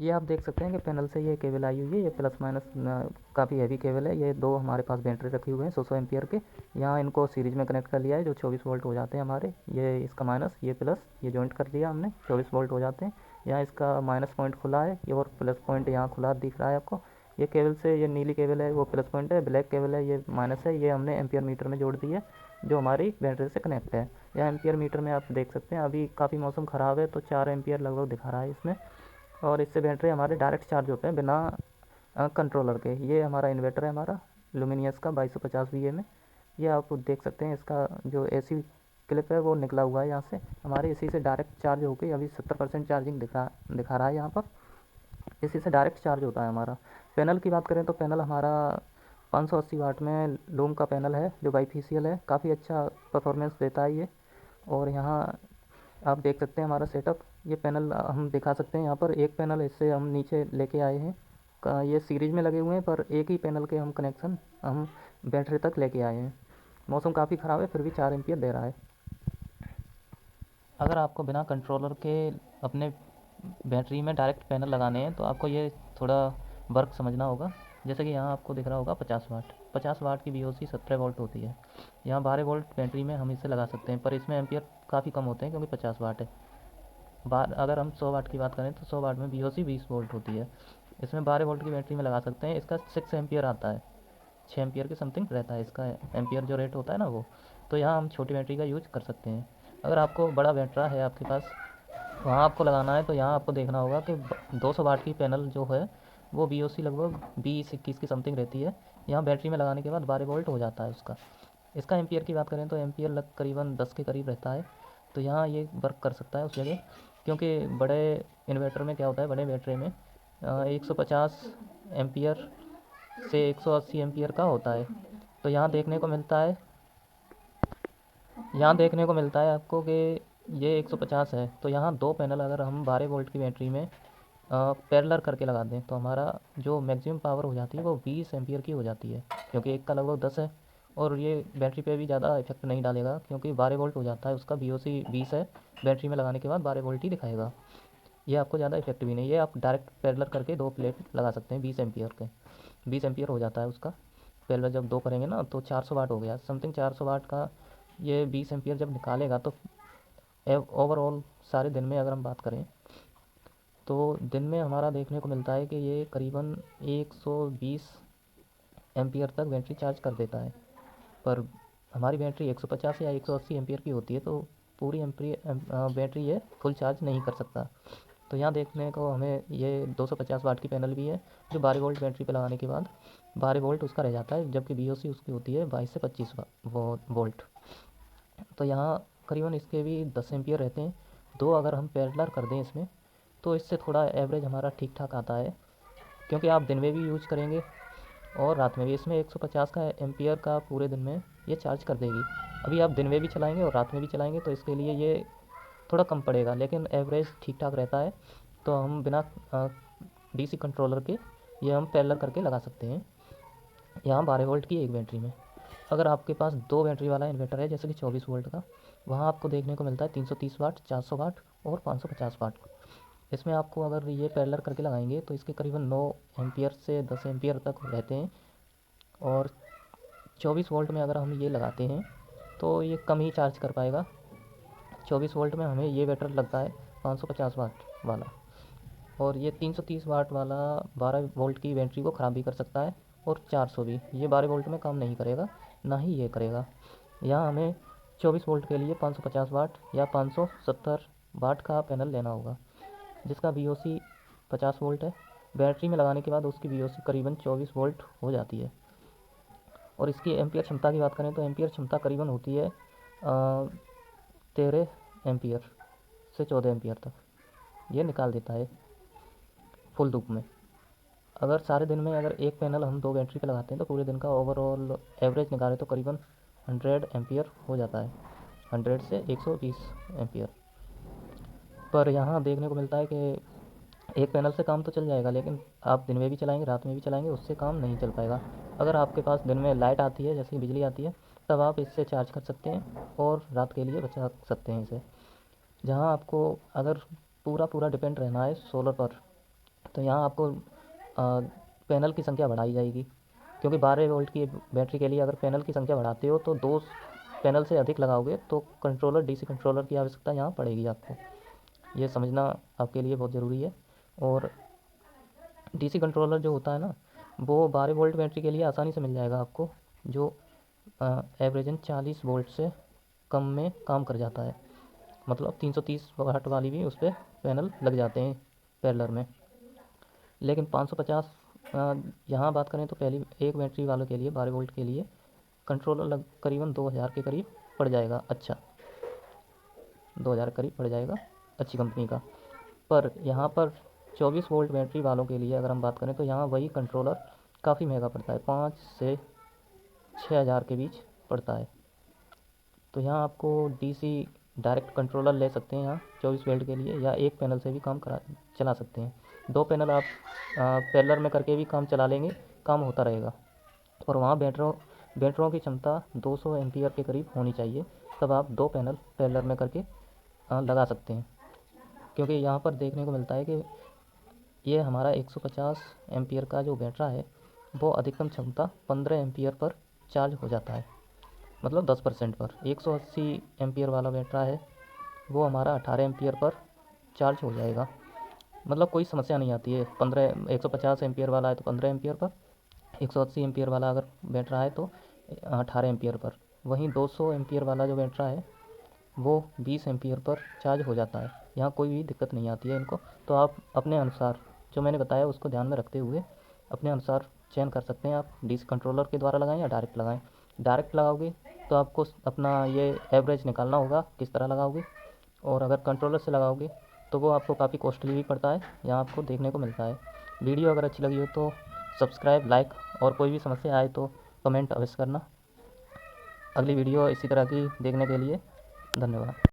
ये आप देख सकते हैं कि पैनल से ये केबल आई हुई है, ये प्लस माइनस काफ़ी हैवी केबल है। ये दो हमारे पास बैटरी रखे हुए हैं 100 एम्पियर के। यहाँ इनको सीरीज में कनेक्ट कर लिया है जो 24 वोल्ट हो जाते हैं हमारे। ये इसका माइनस, ये प्लस, ये जॉइंट कर दिया हमने, 24 वोल्ट हो जाते हैं। यहाँ इसका माइनस पॉइंट खुला है, ये और प्लस पॉइंट यहाँ खुला दिख रहा है आपको। ये केबल से, ये नीली केबल है वो प्लस पॉइंट है, ब्लैक केबल है ये माइनस है। ये हमने एम्पियर मीटर में जोड़ दी है जो हमारी बैटरी से कनेक्ट है। यहाँ एम्पियर मीटर में आप देख सकते हैं अभी काफ़ी मौसम ख़राब है तो 4 एम्पियर लगभग दिखा रहा है इसमें। और इससे बैटरी हमारे डायरेक्ट चार्ज होते हैं बिना कंट्रोलर के। ये हमारा इन्वर्टर है, हमारा लुमिनियस का 2250 वी में। ये आप देख सकते हैं इसका जो एसी क्लिप है वो निकला हुआ है यहाँ से। हमारे इसी से डायरेक्ट चार्ज होकर अभी 70% चार्जिंग दिखा रहा है यहाँ पर। इसी से डायरेक्ट चार्ज होता है हमारा। पैनल की बात करें तो पैनल हमारा 580 वाट में लूम का पैनल है जो बाईफेशियल है, काफ़ी अच्छा परफॉर्मेंस देता है ये। और यहाँ आप देख सकते हैं हमारा सेटअप। ये पैनल हम दिखा सकते हैं यहाँ पर, एक पैनल इससे हम नीचे लेके आए हैं ये सीरीज में लगे हुए हैं पर एक ही पैनल के हम कनेक्शन हम बैटरी तक लेके आए हैं। मौसम काफ़ी ख़राब है फिर भी 4 एम्पियर दे रहा है। अगर आपको बिना कंट्रोलर के अपने बैटरी में डायरेक्ट पैनल लगाने हैं तो आपको ये थोड़ा वर्क समझना होगा। जैसे कि यहाँ आपको दिख रहा होगा 50 वाट की वी 17 वोल्ट होती है। यहाँ 12 वोल्ट बैटरी में हम इसे लगा सकते हैं पर इसमें एम्पियर काफ़ी कम होते हैं क्योंकि 50 वाट है। अगर हम 100 वाट की बात करें तो 100 वाट में वी 20 वोल्ट होती है। इसमें 12 वोल्ट की बैटरी में लगा सकते हैं। इसका 6 एम्पियर आता है, 6 एम्पियर के समथिंग रहता है इसका एम्पियर जो रेट होता है ना वो। तो यहाँ हम छोटी बैटरी का यूज कर सकते हैं। अगर आपको बड़ा बैटरा है आपके पास, वहाँ आपको लगाना है तो यहाँ आपको देखना होगा कि 200 वाट की पैनल जो है वो वी लगभग 20-21 की समथिंग रहती है। यहाँ बैटरी में लगाने के बाद 12 वोल्ट हो जाता है उसका। इसका एम्पियर की बात करें तो एम्पियर लग करीबन 10 के करीब रहता है। तो यहाँ ये वर्क कर सकता है उस जगह, क्योंकि बड़े इन्वर्टर में क्या होता है, बड़े बैटरी में 150 एम्पियर से 180 एम्पियर का होता है। तो यहाँ देखने को मिलता है आपको कि ये 150 है। तो यहाँ दो पैनल अगर हम 12 वोल्ट की बैटरी में पैरेलल करके लगा दें तो हमारा जो मैक्सिमम पावर हो जाती है वो 20 एम्पियर की हो जाती है, क्योंकि एक का लगभग 10 है। और ये बैटरी पे भी ज़्यादा इफेक्ट नहीं डालेगा क्योंकि 12 वोल्ट हो जाता है उसका, वी 20 है। बैटरी में लगाने के बाद 12 वोल्ट ही दिखाएगा। ये आपको ज़्यादा इफेक्ट भी नहीं है। आप डायरेक्ट पैरेलल करके दो प्लेट लगा सकते हैं 20 एम्पियर के। 20 एम्पियर हो जाता है उसका। पैरेलल जब दो करेंगे ना तो 400 वाट हो गया समथिंग। 400 वाट का ये 20 एम्पियर जब निकालेगा तो ओवरऑल सारे दिन में अगर हम बात करें तो दिन में हमारा देखने को मिलता है कि ये करीबन 120 एम्पियर तक बैटरी चार्ज कर देता है। पर हमारी बैटरी 150 या 180 एम्पियर की होती है तो पूरी बैटरी ये फुल चार्ज नहीं कर सकता। तो यहाँ देखने को हमें ये 250 वाट की पैनल भी है जो 12 वोल्ट बैटरी पे लगाने के बाद 12 वोल्ट उसका रह जाता है, जबकि वी उसकी होती है 22 से 25 वोल्ट। तो यहाँ करीबन इसके भी 10 एम्पियर रहते हैं। दो अगर हम पैरेलल कर दें इसमें तो इससे थोड़ा एवरेज हमारा ठीक ठाक आता है, क्योंकि आप दिन में भी यूज करेंगे और रात में भी। इसमें 150 का एम्पियर का पूरे दिन में ये चार्ज कर देगी। अभी आप दिन में भी चलाएंगे और रात में भी चलाएंगे तो इसके लिए ये थोड़ा कम पड़ेगा, लेकिन एवरेज ठीक ठाक रहता है। तो हम बिना डीसी कंट्रोलर के ये हम पैरेलल करके लगा सकते हैं यहाँ 12 वोल्ट की एक बैटरी में। अगर आपके पास दो बैटरी वाला इन्वर्टर है जैसे कि 24 वोल्ट का, वहाँ आपको देखने को मिलता है 330 वाट, 400 वाट और 550 वाट। इसमें आपको अगर ये पैरेलल करके लगाएंगे तो इसके करीबन 9 एम्पियर से 10 एम्पियर तक रहते हैं। और 24 वोल्ट में अगर हम ये लगाते हैं तो ये कम ही चार्ज कर पाएगा। 24 वोल्ट में हमें ये बैटर लगता है 550 वाट वाला। और ये 330 वाट वाला 12 वोल्ट की बैटरी को ख़राब भी कर सकता है। और 400 भी, ये 12 वोल्ट में काम नहीं करेगा, ना ही ये करेगा। यहाँ हमें 24 वोल्ट के लिए 550 वाट या 570 वाट का पैनल लेना होगा जिसका वी 50 वोल्ट है। बैटरी में लगाने के बाद उसकी वी करीबन 24 वोल्ट हो जाती है। और इसकी एम्पियर क्षमता की बात करें तो एम्पियर क्षमता करीबन होती है 13 एम्पियर से 14 एम्पियर तक ये निकाल देता है फुल धूप में। अगर सारे दिन में अगर एक पैनल हम दो बैटरी पे लगाते हैं तो पूरे दिन का ओवरऑल एवरेज निकालें तो करीबन 100 एम्पियर हो जाता है, 100 से 120 एम्पियर। पर यहाँ देखने को मिलता है कि एक पैनल से काम तो चल जाएगा, लेकिन आप दिन में भी चलाएंगे रात में भी चलाएंगे उससे काम नहीं चल पाएगा। अगर आपके पास दिन में लाइट आती है जैसे बिजली आती है तब आप इससे चार्ज कर सकते हैं और रात के लिए बचा सकते हैं इसे। जहाँ आपको अगर पूरा पूरा डिपेंड रहना है सोलर पर तो यहाँ आपको पैनल की संख्या बढ़ाई जाएगी, क्योंकि 12 वोल्ट की बैटरी के लिए अगर पैनल की संख्या बढ़ाते हो तो 2 पैनल से अधिक लगाओगे तो कंट्रोलर, डीसी कंट्रोलर की आवश्यकता यहाँ पड़ेगी आपको। ये समझना आपके लिए बहुत ज़रूरी है। और डीसी कंट्रोलर जो होता है ना, वो 12 वोल्ट बैटरी के लिए आसानी से मिल जाएगा आपको, जो एवरेजन 40 वोल्ट से कम में काम कर जाता है। मतलब 330 वाट वाली भी उस पर पैनल लग जाते हैं पैरेलल में। लेकिन 550 यहाँ बात करें तो पहली एक बैटरी वालों के लिए 12 वोल्ट के लिए कंट्रोलर करीबन 2000 के करीब पड़ जाएगा। अच्छा, 2000 करीब पड़ जाएगा अच्छी कंपनी का। पर यहाँ पर 24 वोल्ट बैटरी वालों के लिए अगर हम बात करें तो यहाँ वही कंट्रोलर काफ़ी महंगा पड़ता है, 5 से 6000 के बीच पड़ता है। तो यहाँ आपको डीसी डायरेक्ट कंट्रोलर ले सकते हैं यहाँ 24 वोल्ट के लिए, या एक पैनल से भी काम चला सकते हैं। 2 पैनल आप पैरेलल में करके भी काम चला लेंगे, काम होता रहेगा। और वहाँ बैटरों की क्षमता 200 एम्पीयर के करीब होनी चाहिए, तब आप 2 पैनल पैरेलल में करके लगा सकते हैं। क्योंकि यहाँ पर देखने को मिलता है कि ये हमारा 150 एम्पीयर का जो बैटरा है वो अधिकतम क्षमता 15 एम्पीयर पर चार्ज हो जाता है, मतलब 10% पर। 180 एम्पीयर वाला बैटरा है वो हमारा 18 एम्पीयर पर चार्ज हो जाएगा, मतलब कोई समस्या नहीं आती है। 150 एम्पीयर वाला है तो 15 एम्पीयर पर, 180 एम्पीयर वाला अगर बैटरा है तो 18 एम्पीयर पर। वहीं 200 एम्पीयर वाला जो बैटरा है वो 20 एम्पीयर पर चार्ज हो जाता है। यहाँ कोई भी दिक्कत नहीं आती है इनको। तो आप अपने अनुसार जो मैंने बताया उसको ध्यान में रखते हुए अपने अनुसार चयन कर सकते हैं, आप डीसी कंट्रोलर के द्वारा लगाएं या डायरेक्ट लगाएं। डायरेक्ट लगाओगे तो आपको अपना ये एवरेज निकालना होगा किस तरह लगाओगे, और अगर कंट्रोलर से लगाओगे तो वो आपको काफ़ी कॉस्टली भी पड़ता है, यहाँ आपको देखने को मिलता है। वीडियो अगर अच्छी लगी हो तो सब्सक्राइब, लाइक, और कोई भी समस्या आए तो कमेंट अवश्य करना। अगली वीडियो इसी तरह की देखने के लिए धन्यवाद।